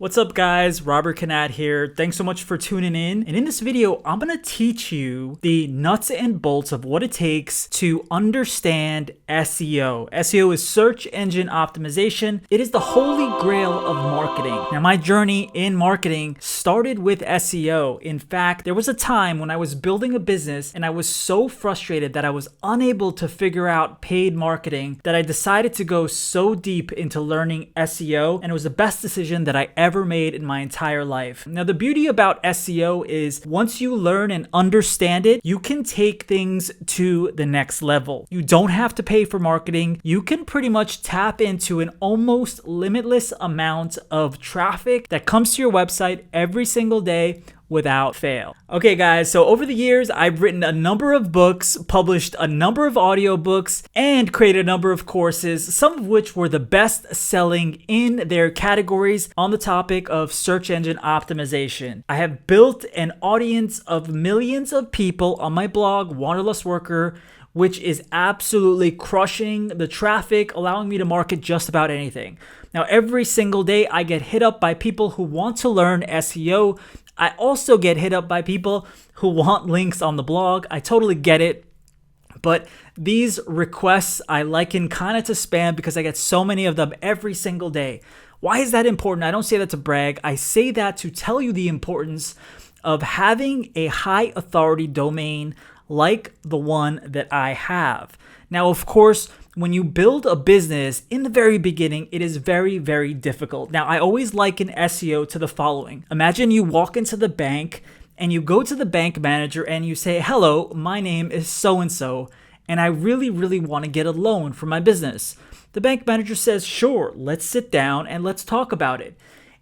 What's up guys, Robert Kanaat here. Thanks so much for tuning in. And in this video, I'm gonna teach you the nuts and bolts of what it takes to understand SEO. SEO is search engine optimization. It is the holy grail of marketing. Now my journey in marketing started with SEO. In fact, there was a time when I was building a business and I was so frustrated that I was unable to figure out paid marketing that I decided to go so deep into learning SEO, and it was the best decision that I ever made in my entire life. Now, the beauty about SEO is once you learn and understand it, you can take things to the next level. You don't have to pay for marketing. You can pretty much tap into an almost limitless amount of traffic that comes to your website every single day without fail. Okay guys, so over the years, I've written a number of books, published a number of audiobooks, and created a number of courses, some of which were the best selling in their categories on the topic of search engine optimization. I have built an audience of millions of people on my blog, Wanderlust Worker, which is absolutely crushing the traffic, allowing me to market just about anything. Now, every single day I get hit up by people who want to learn SEO. I also get hit up by people who want links on the blog. I totally get it. But these requests I liken kind of to spam because I get so many of them every single day. Why is that important? I don't say that to brag. I say that to tell you the importance of having a high authority domain like the one that I have. Now, of course, when you build a business in the very beginning, it is very, very difficult. Now, I always liken SEO to the following. Imagine you walk into the bank and you go to the bank manager and you say, "Hello, my name is so-and-so, and I really want to get a loan for my business." The bank manager says, "Sure, let's sit down and let's talk about it."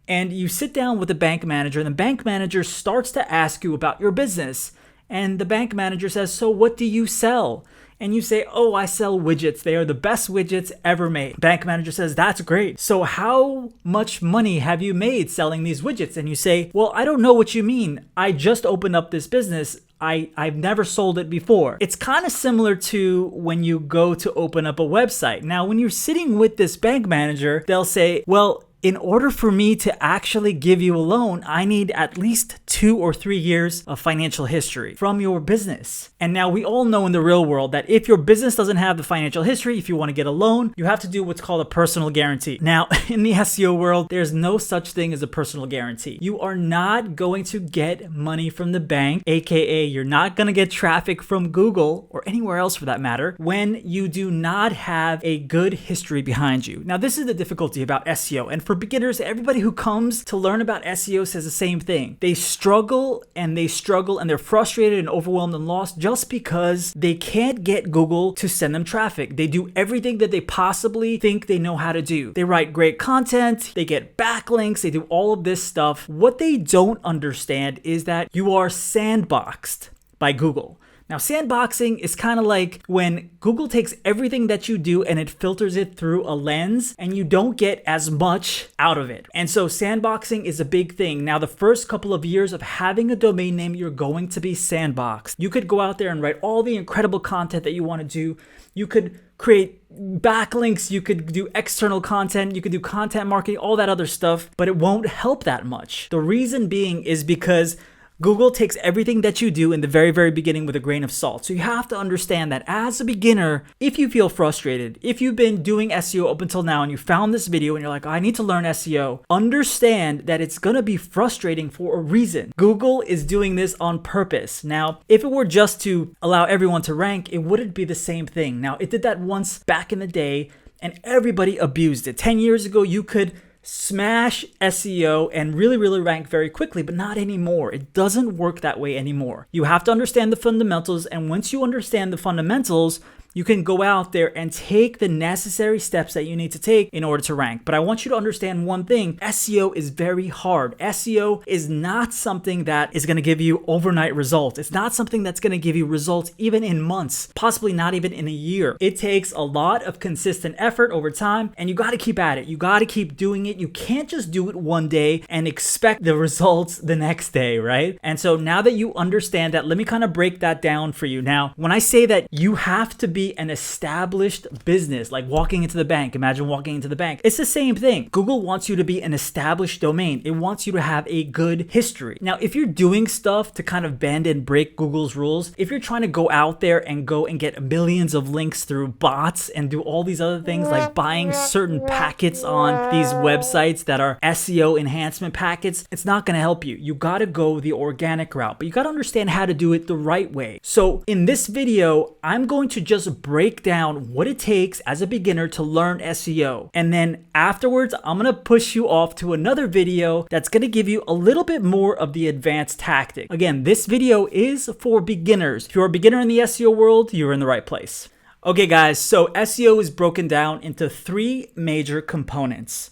And you sit down with the bank manager and the bank manager starts to ask you about your business. And the bank manager says, "So what do you sell?" And you say, "Oh, I sell widgets. They are the best widgets ever made." Bank manager says, "That's great. So how much money have you made selling these widgets?" And you say, "Well, I don't know what you mean. I just opened up this business. I've never sold it before." It's kind of similar to when you go to open up a website. Now, when you're sitting with this bank manager, they'll say, "Well, in order for me to actually give you a loan, I need at least 2 or 3 years of financial history from your business." And now we all know in the real world that if your business doesn't have the financial history, if you want to get a loan, you have to do what's called a personal guarantee. Now, in the SEO world, there's no such thing as a personal guarantee. You are not going to get money from the bank, aka you're not going to get traffic from Google or anywhere else for that matter, when you do not have a good history behind you. Now, this is the difficulty about SEO. And for beginners, everybody who comes to learn about SEO says the same thing. They struggle and they're frustrated and overwhelmed and lost just because they can't get Google to send them traffic. They do everything that they possibly think they know how to do. They write great content, they get backlinks, they do all of this stuff. What they don't understand is that you are sandboxed by Google. Now, sandboxing is kind of like when Google takes everything that you do and it filters it through a lens and you don't get as much out of it. And so sandboxing is a big thing. Now, the first couple of years of having a domain name, you're going to be sandboxed. You could go out there and write all the incredible content that you want to do. You could create backlinks, you could do external content, you could do content marketing, all that other stuff, but it won't help that much. The reason being is because Google takes everything that you do in the very, very beginning with a grain of salt. So you have to understand that as a beginner, if you feel frustrated, if you've been doing SEO up until now and you found this video and you're like, "I need to learn SEO," understand that it's going to be frustrating for a reason. Google is doing this on purpose. Now, if it were just to allow everyone to rank, it wouldn't be the same thing. Now, it did that once back in the day and everybody abused it. 10 years ago, you could smash SEO and really rank very quickly, but not anymore. It doesn't work that way anymore. You have to understand the fundamentals, and once you understand the fundamentals, you can go out there and take the necessary steps that you need to take in order to rank. But I want you to understand one thing. SEO is very hard. SEO is not something that is going to give you overnight results. It's not something that's going to give you results even in months, possibly not even in a year. It takes a lot of consistent effort over time, and you got to keep at it. You got to keep doing it. You can't just do it one day and expect the results the next day, right? And so now that you understand that, let me kind of break that down for you. Now, when I say that you have to be be an established business, like walking into the bank. Imagine walking into the bank. It's the same thing. Google wants you to be an established domain. It wants you to have a good history. Now, if you're doing stuff to kind of bend and break Google's rules, if you're trying to go out there and go and get millions of links through bots and do all these other things like buying certain packets on these websites that are SEO enhancement packets, it's not going to help you. You got to go the organic route, but you got to understand how to do it the right way. So in this video, I'm going to just break down what it takes as a beginner to learn SEO. And then afterwards, I'm going to push you off to another video that's going to give you a little bit more of the advanced tactic. Again, this video is for beginners. If you're a beginner in the SEO world, you're in the right place. Okay guys, so SEO is broken down into three major components: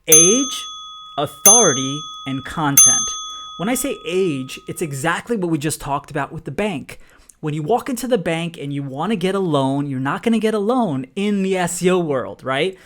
age, authority, and content. When I say age, it's exactly what we just talked about with the bank. When you walk into the bank and you want to get a loan, you're not going to get a loan in the SEO world, right?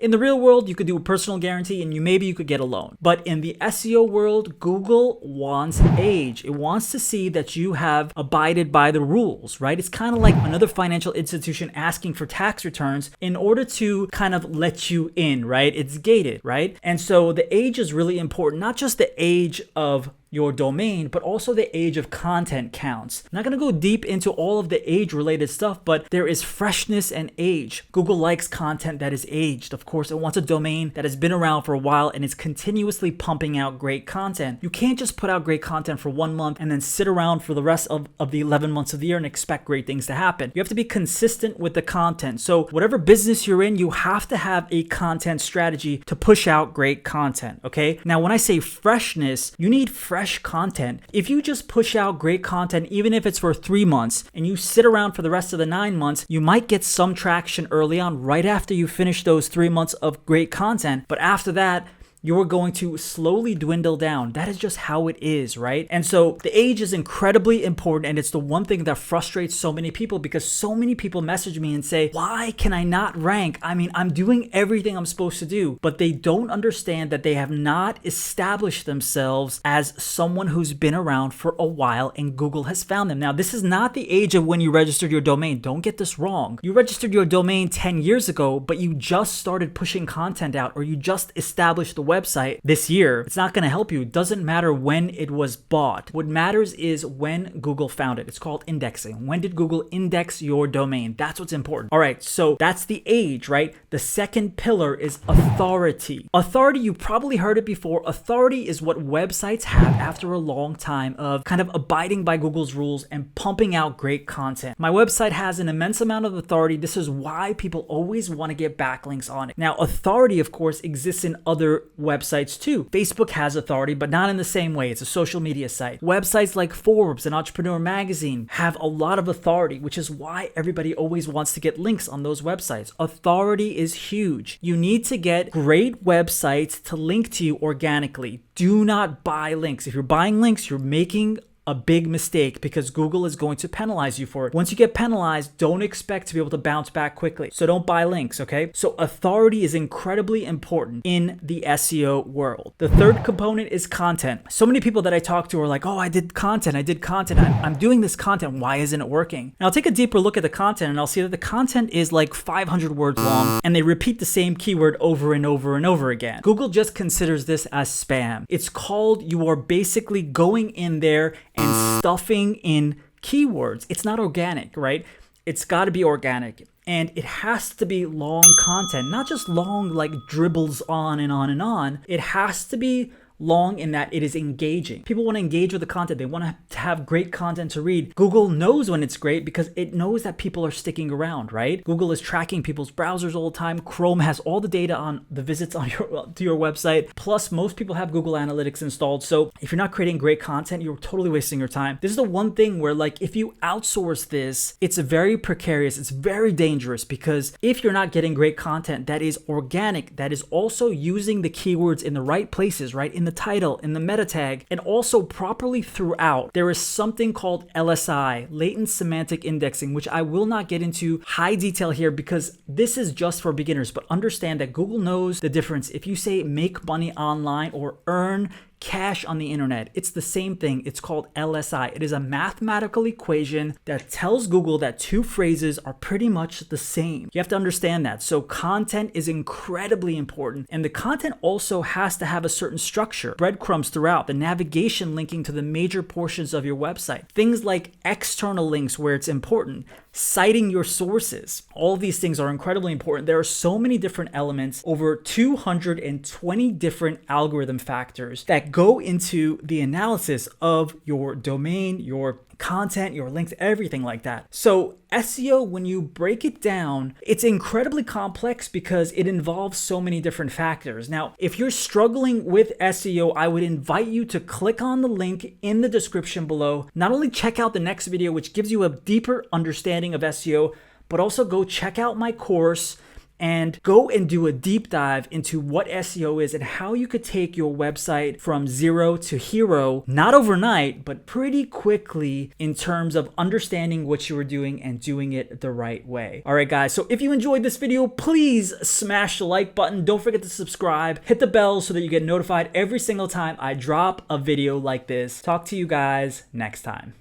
In the real world, you could do a personal guarantee and maybe you could get a loan. But in the SEO world, Google wants age. It wants to see that you have abided by the rules, right? It's kind of like another financial institution asking for tax returns in order to kind of let you in, right? It's gated, right? And so the age is really important, not just the age of your domain, but also the age of content counts. I'm not going to go deep into all of the age related stuff, but there is freshness and age. Google likes content that is aged. Of course, it wants a domain that has been around for a while and is continuously pumping out great content. You can't just put out great content for 1 month and then sit around for the rest of the 11 months of the year and expect great things to happen. You have to be consistent with the content. So whatever business you're in, you have to have a content strategy to push out great content, okay? Now, when I say freshness, you need fresh content. If you just push out great content, even if it's for 3 months, and you sit around for the rest of the 9 months, you might get some traction early on right after you finish those 3 months of great content. But after that, you're going to slowly dwindle down. That is just how it is, right? And so the age is incredibly important, and it's the one thing that frustrates so many people because so many people message me and say, why can I not rank? I mean, I'm doing everything I'm supposed to do, but they don't understand that they have not established themselves as someone who's been around for a while and Google has found them. Now, this is not the age of when you registered your domain. Don't get this wrong. You registered your domain 10 years ago, but you just started pushing content out, or you just established the website this year. It's not going to help you. It doesn't matter when it was bought. What matters is when Google found it. It's called indexing. When did Google index your domain? That's what's important. All right, so that's the age, right? The second pillar is authority. Authority, you probably heard it before. Authority is what websites have after a long time of kind of abiding by Google's rules and pumping out great content. My website has an immense amount of authority. This is why people always want to get backlinks on it. Now, authority, of course, exists in other websites too. Facebook has authority, but not in the same way. It's a social media site. Websites like Forbes and Entrepreneur Magazine have a lot of authority, which is why everybody always wants to get links on those websites. Authority is huge. You need to get great websites to link to you organically. Do not buy links. If you're buying links, you're making a big mistake because Google is going to penalize you for it. Once you get penalized, don't expect to be able to bounce back quickly. So don't buy links, okay? So authority is incredibly important in the SEO world. The third component is content. So many people that I talk to are like, oh, I did content. I'm doing this content. Why isn't it working? And I'll take a deeper look at the content and I'll see that the content is like 500 words long and they repeat the same keyword over and over and over again. Google just considers this as spam. It's called, you are basically going in there and stuffing in keywords. It's not organic, right? It's got to be organic. And it has to be long content, not just long like dribbles on and on and on. It has to be long in that it is engaging. People want to engage with the content. They want to have great content to read. Google knows when it's great because it knows that people are sticking around, right? Google is tracking people's browsers all the time. Chrome has all the data on the visits on to your website. Plus, most people have Google Analytics installed. So if you're not creating great content, you're totally wasting your time. This is the one thing where like if you outsource this, it's very precarious. It's very dangerous because if you're not getting great content that is organic, that is also using the keywords in the right places, right? In the title, in the meta tag, and also properly throughout, there is something called LSI, latent semantic indexing, which I will not get into high detail here because this is just for beginners, but understand that Google knows the difference. If you say make money online or earn cache on the internet. It's the same thing. It's called LSI. It is a mathematical equation that tells Google that two phrases are pretty much the same. You have to understand that. So content is incredibly important, and the content also has to have a certain structure, breadcrumbs throughout, the navigation linking to the major portions of your website, things like external links where it's important, citing your sources. All of these things are incredibly important. There are so many different elements, over 220 different algorithm factors that go into the analysis of your domain, your content, your links, everything like that. So SEO, when you break it down, it's incredibly complex because it involves so many different factors. Now, if you're struggling with SEO, I would invite you to click on the link in the description below. Not only check out the next video, which gives you a deeper understanding of SEO, but also go check out my course and go and do a deep dive into what SEO is and how you could take your website from zero to hero, not overnight, but pretty quickly in terms of understanding what you were doing and doing it the right way. All right, guys, so if you enjoyed this video, please smash the like button. Don't forget to subscribe, hit the bell so that you get notified every single time I drop a video like this. Talk to you guys next time.